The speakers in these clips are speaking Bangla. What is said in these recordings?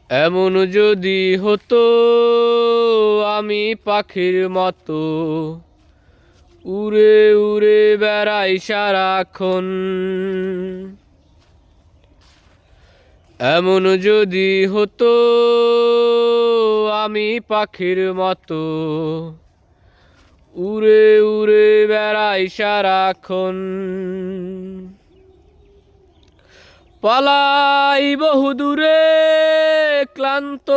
এমন যদি হতো আমি পাখির মতো উড়ে উড়ে বেড়াই সারাক্ষণ। এমন যদি হতো আমি পাখির মতো উড়ে উড়ে বেড়াই সারাক্ষণ। পালাই বহুদূরে ক্লান্ত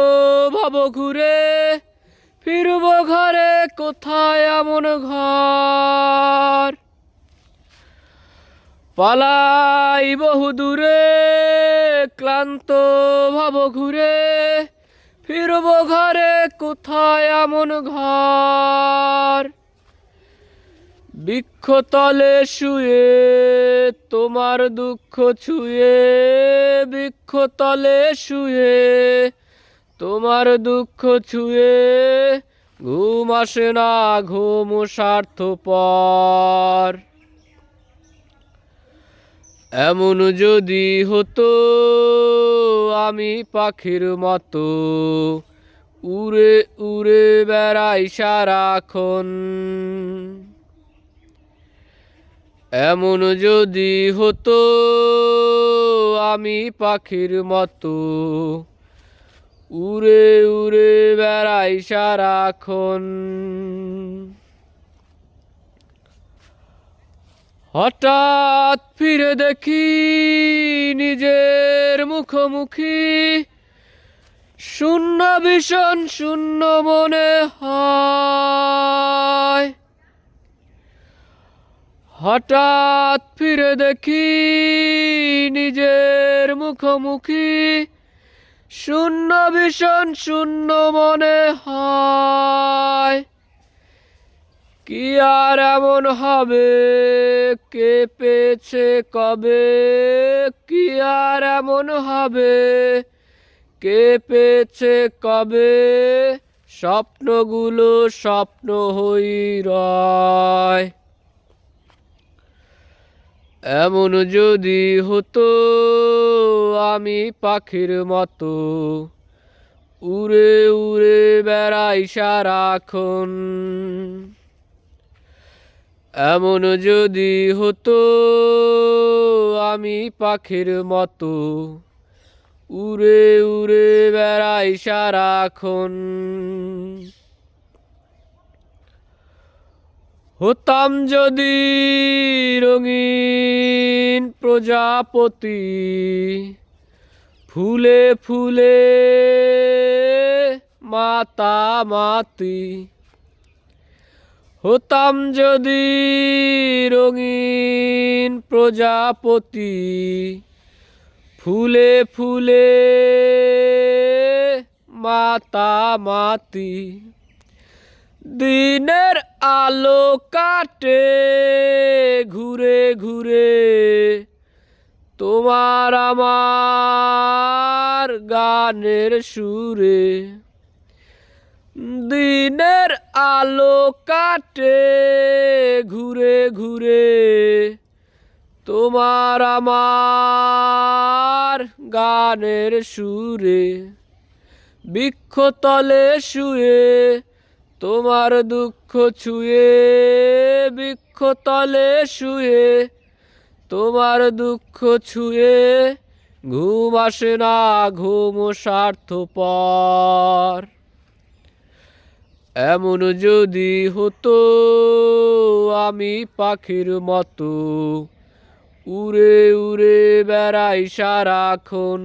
ভব ঘুরে, ফিরব ঘরে কোথায় এমন ঘর। পালাই বহুদূরে ক্লান্ত ভব ঘুরে, ফিরব ঘরে কোথায় এমন ঘর। বৃক্ষতলে শুয়ে তোমার দুঃখ ছুঁয়ে, বৃক্ষতলে শুয়ে তোমার দুঃখ ছুঁয়ে, ঘুম আসে না ঘুম স্বার্থপর। এমন যদি হতো আমি পাখির মতো উড়ে উড়ে বেড়াই সারাক্ষণ। এমন যদি হতো আমি পাখির মতো উড়ে উড়ে বেড়াই সারাক্ষণ। হঠাৎ ফিরে দেখি নিজের মুখোমুখি, শূন্য ভীষণ শূন্য মনে হয়। হঠাৎ ফিরে দেখি নিজের মুখোমুখি, শূন্য ভীষণ শূন্য মনে হয়। কি আর এমন হবে কে পেয়েছে কবে, কি আর এমন হবে কে পেয়েছে কবে, স্বপ্নগুলো স্বপ্ন হই রয়। এমন যদি হতো আমি পাখির মতো উড়ে উড়ে বেড়াই সারাক্ষণ। এমন যদি হতো আমি পাখির মতো উড়ে উড়ে বেড়াই সারাক্ষণ। হতাম যদি রঙিন প্রজাপতি, ফুলে ফুলে মাতামাতি। হতাম যদি রঙিন প্রজাপতি, ফুলে ফুলে মাতামাতি। দিনের আলো কাটে ঘুরে ঘুরে তোমার আমার গানের সুরে। দিনের আলো কাটে ঘুরে ঘুরে তোমার আমার গানের সুরে। বৃক্ষতলে শুয়ে তোমার দুঃখ ছুঁয়ে, বৃক্ষতলে শুয়ে তোমার দুঃখ ছুঁয়ে, ঘুম আসে না ঘুম স্বার্থপর। এমন যদি হতো আমি পাখির মতো উড়ে উড়ে বেড়াই সারাক্ষণ।